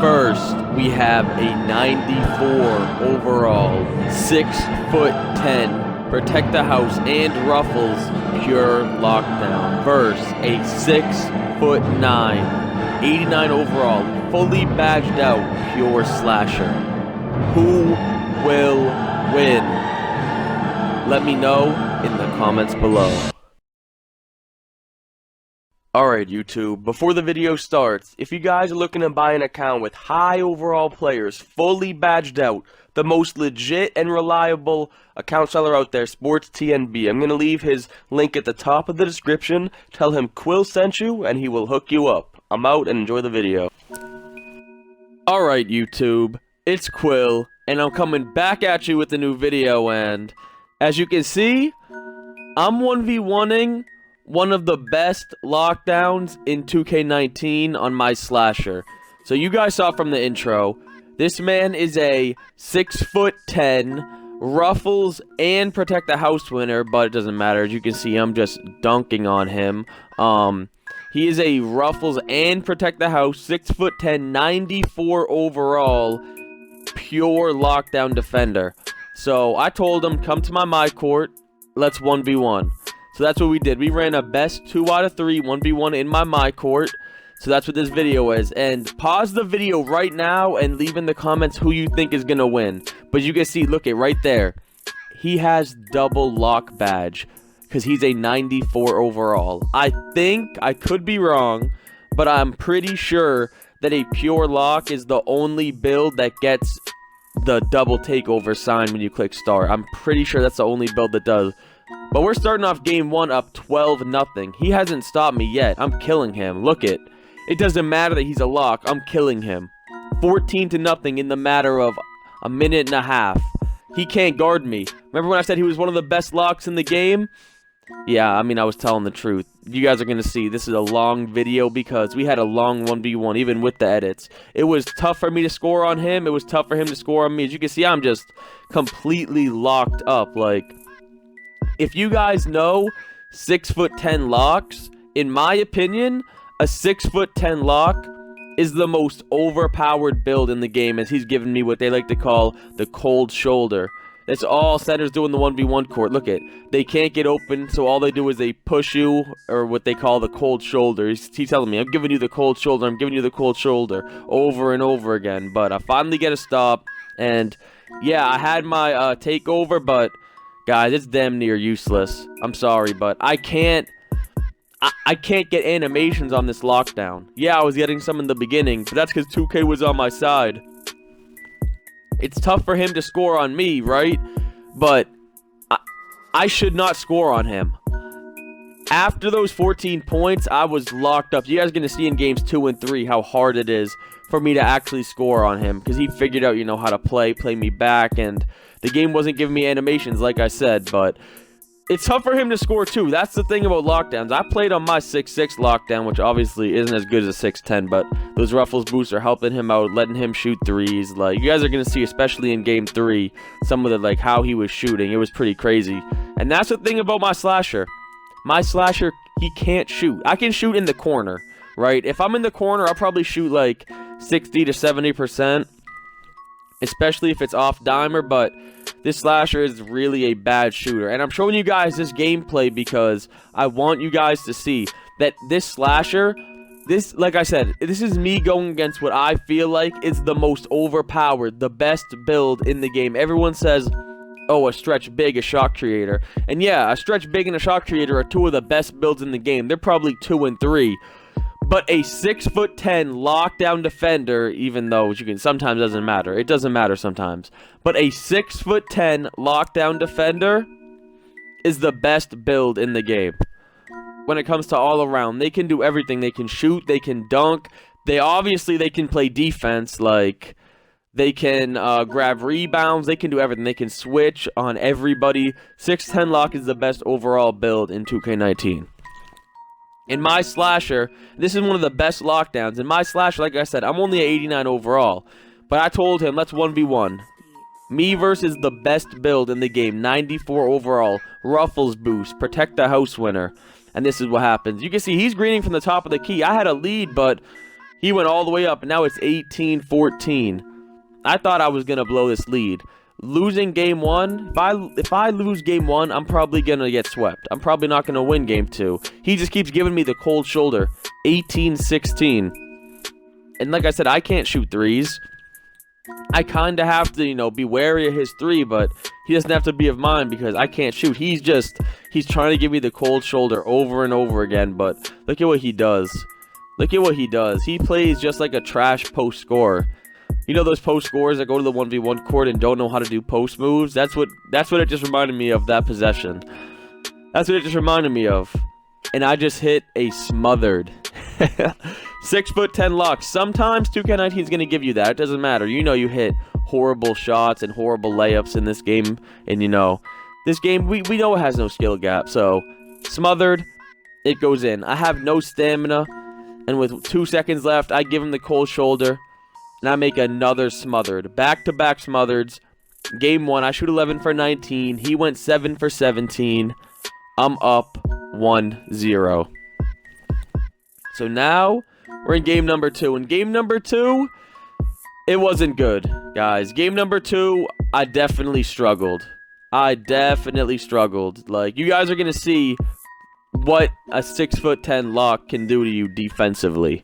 First, we have a 94 overall, 6'10", protect the house and ruffles, pure lockdown. Versus a 6'9", 89 overall, fully badged out, pure slasher. Who will win? Let me know in the comments below. Alright YouTube, before the video starts, if you guys are looking to buy an account with high overall players, fully badged out, the most legit and reliable account seller out there, Sports TNB, I'm going to leave his link at the top of the description. Tell him Quil sent you and he will hook you up. I'm out and enjoy the video. Alright YouTube, it's Quil and I'm coming back at you with a new video, and as you can see, I'm 1v1ing one of the best lockdowns in 2K19 on my slasher. So you guys saw from the intro, this man is a 6'10", ruffles and protect the house winner, but it doesn't matter. As you can see, I'm just dunking on him. He is a ruffles and protect the house, 6'10", 94 overall, pure lockdown defender. So I told him, come to my court, let's 1v1. So that's what we did. We ran a best 2 out of 3 1v1 in my court. So that's what this video is. And pause the video right now and leave in the comments who you think is gonna win. But you can see, look it right there. He has double lock badge because he's a 94 overall. I think, I could be wrong, but I'm pretty sure that a pure lock is the only build that gets the double takeover sign when you click start. I'm pretty sure that's the only build that does. But we're starting off game 1 up 12-0. He hasn't stopped me yet. I'm killing him. Look it. It doesn't matter that he's a lock. I'm killing him. 14-0 in the matter of a minute and a half. He can't guard me. Remember when I said he was one of the best locks in the game? Yeah, I mean, I was telling the truth. You guys are going to see this is a long video because we had a long 1v1 even with the edits. It was tough for me to score on him. It was tough for him to score on me. As you can see, I'm just completely locked up. Like, if you guys know 6'10" locks, in my opinion, a 6'10" lock is the most overpowered build in the game, as he's given me what they like to call the cold shoulder. That's all centers do in the 1v1 court. Look it. They can't get open, so all they do is they push you, or what they call the cold shoulder. He's telling me, I'm giving you the cold shoulder, I'm giving you the cold shoulder, over and over again. But I finally get a stop, and yeah, I had my takeover, but guys, it's damn near useless. I'm sorry, but I can't get animations on this lockdown. Yeah, I was getting some in the beginning, but that's because 2K was on my side. It's tough for him to score on me, right? But I should not score on him. After those 14 points, I was locked up. You guys are going to see in games 2 and 3 how hard it is for me to actually score on him, because he figured out, you know, how to play me back, and the game wasn't giving me animations, like I said, but it's tough for him to score too. That's the thing about lockdowns. I played on my 6'6" lockdown, which obviously isn't as good as a 6'10", but those ruffles boosts are helping him out, letting him shoot threes. Like, you guys are going to see, especially in game 3, some of the, like, how he was shooting. It was pretty crazy. And that's the thing about my slasher. My slasher, he can't shoot. I can shoot in the corner, right? If I'm in the corner, I'll probably shoot like 60 to 70%, especially if it's off dimer, but this slasher is really a bad shooter. And I'm showing you guys this gameplay because I want you guys to see that this slasher, this, like I said, this is me going against what I feel like is the most overpowered, the best build in the game. Everyone says, oh, a stretch big, a shot creator. And yeah, a stretch big and a shot creator are 2 of the best builds in the game. They're probably 2 and 3. But a 6'10" lockdown defender, even though you can, sometimes doesn't matter. It doesn't matter sometimes. But a 6'10" lockdown defender is the best build in the game. When it comes to all around, they can do everything. They can shoot, they can dunk. They can play defense, like they can grab rebounds. They can do everything. They can switch on everybody. 6'10" lock is the best overall build in 2K19. In my slasher, this is one of the best lockdowns. In my slasher, like I said, I'm only at 89 overall. But I told him, let's 1v1. Me versus the best build in the game, 94 overall, ruffles boost, protect the house winner. And this is what happens. You can see he's greening from the top of the key. I had a lead, but He went all the way up, and now it's 18-14. I thought I was going to blow this lead. Losing game 1, if I lose game 1, I'm probably going to get swept. I'm probably not going to win game 2. He just keeps giving me the cold shoulder. 18-16. And like I said, I can't shoot threes. I kind of have to, you know, be wary of his 3, but he doesn't have to be of mine because I can't shoot. He's trying to give me the cold shoulder over and over again, but look at what he does. Look at what he does. He plays just like a trash post scorer. You know those post scorers that go to the 1v1 court and don't know how to do post moves? That's what it just reminded me of, that possession. That's what it just reminded me of. And I just hit a smothered 6'10" lock. Sometimes 2K19 is going to give you that. It doesn't matter. You know you hit horrible shots and horrible layups in this game. And you know, this game, we know it has no skill gap. So, smothered, it goes in. I have no stamina. And with 2 seconds left, I give him the cold shoulder. And I make another smothered. Back-to-back smothers. Game 1, I shoot 11 for 19. He went 7 for 17. I'm up 1-0. So now, we're in game number 2. In game number 2, it wasn't good, guys. Game number 2, I definitely struggled. Like, you guys are going to see what a 6'10" lock can do to you defensively.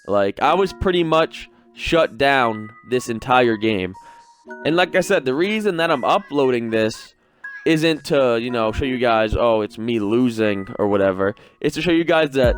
Like, I was pretty much shut down this entire game. And like I said, the reason that I'm uploading this isn't to, you know, show you guys, oh, it's me losing or whatever. It's to show you guys that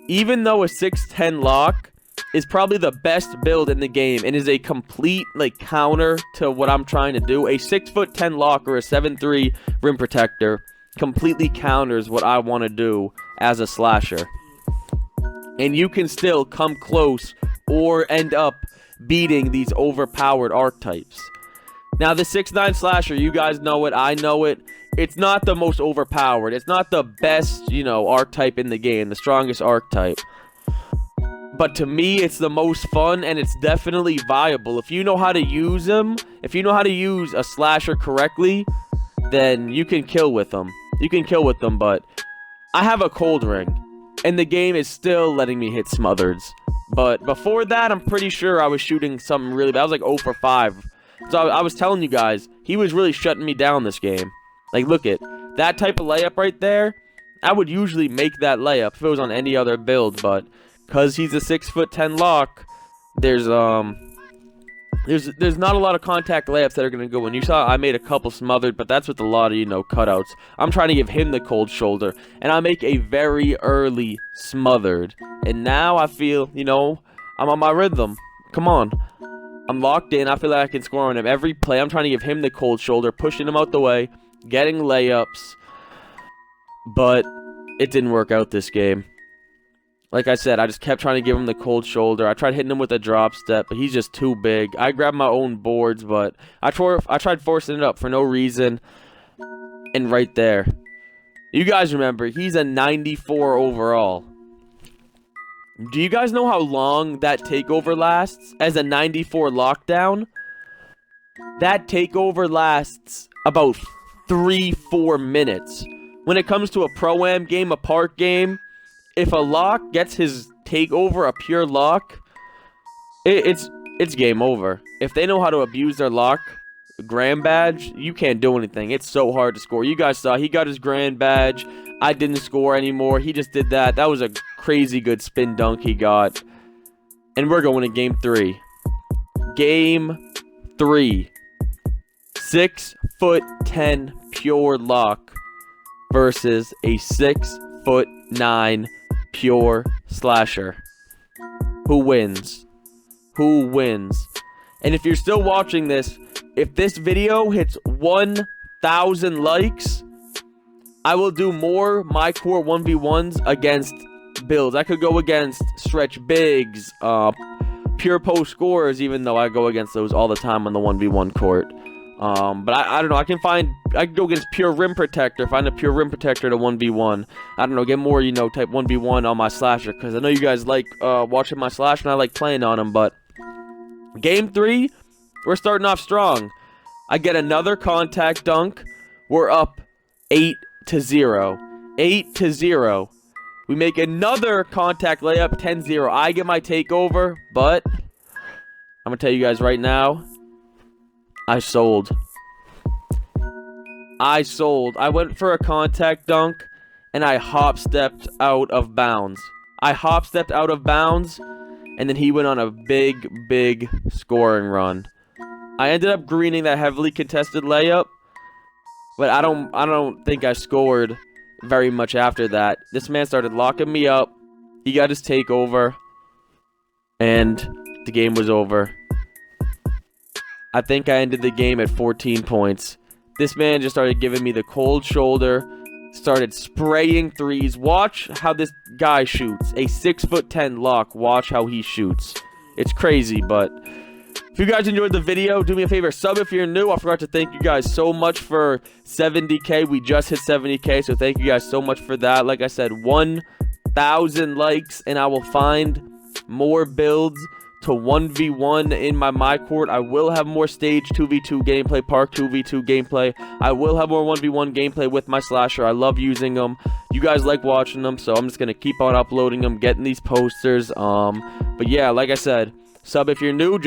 even though a 6'10" lock is probably the best build in the game and is a complete, like, counter to what I'm trying to do, a 6'10" lock or a 7'3" rim protector completely counters what I want to do as a slasher. And you can still come close or end up beating these overpowered archetypes. Now, the 6'9" slasher, you guys know it, I know it. It's not the most overpowered. It's not the best, you know, archetype in the game, the strongest archetype. But to me, it's the most fun, and it's definitely viable. If you know how to use them, if you know how to use a slasher correctly, then you can kill with them. You can kill with them, but I have a cold ring, and the game is still letting me hit smothers. But before that, I'm pretty sure I was shooting something really bad. I was like 0 for 5. So I was telling you guys, he was really shutting me down this game. Like, look at that type of layup right there. I would usually make that layup if it was on any other build, but because he's a 6'10" lock, there's not a lot of contact layups that are going to go in. You saw I made a couple smothered, but that's with a lot of, you know, cutouts. I'm trying to give him the cold shoulder, and I make a very early smothered. And now I feel, you know, I'm on my rhythm. Come on. I'm locked in. I feel like I can score on him every play. I'm trying to give him the cold shoulder, pushing him out the way, getting layups. But it didn't work out this game. Like I said, I just kept trying to give him the cold shoulder. I tried hitting him with a drop step, but he's just too big. I grabbed my own boards, but I tried forcing it up for no reason. And right there. You guys remember, he's a 94 overall. Do you guys know how long that takeover lasts as a 94 lockdown? That takeover lasts about 3-4 minutes. When it comes to a pro-am game, a park game, if a lock gets his takeover a pure lock, it's game over. If they know how to abuse their lock grand badge, you can't do anything. It's so hard to score. You guys saw he got his grand badge. I didn't score anymore. He just did that. That was a crazy good spin dunk he got. And we're going to game 3. Game 3. 6'10" pure lock versus a 6'9" pure slasher. Who wins? Who wins? And if you're still watching this, if this video hits 1,000 likes, I will do more My Core 1v1s against builds. I could go against stretch bigs, pure post scorers, even though I go against those all the time on the 1v1 court. But I don't know, I can go against pure rim protector, find a pure rim protector to 1v1. I don't know, get more, you know, type 1v1 on my slasher, because I know you guys like watching my slasher, and I like playing on him. But game 3, we're starting off strong. I get another contact dunk. We're up 8-0. 8-0. We make another contact layup, 10-0. I get my takeover, but I'm going to tell you guys right now, I sold. I went for a contact dunk, and I hop-stepped out of bounds. And then he went on a big scoring run. I ended up greening that heavily contested layup, but I don't think I scored very much after that. This man started locking me up. He got his takeover, and the game was over. I think I ended the game at 14 points. This man just started giving me the cold shoulder, started spraying threes. Watch how this guy shoots. A 6'10" lock. Watch how he shoots. It's crazy, but if you guys enjoyed the video, do me a favor, sub if you're new. I forgot to thank you guys so much for 70K. We just hit 70K, so thank you guys so much for that. Like I said, 1,000 likes, and I will find more builds to 1v1 in my court. I will have more stage 2v2 gameplay, park 2v2 gameplay. I will have more 1v1 gameplay with my slasher. I love using them. You guys like watching them, so I'm just gonna keep on uploading them, getting these posters. But yeah, like I said, sub if you're new.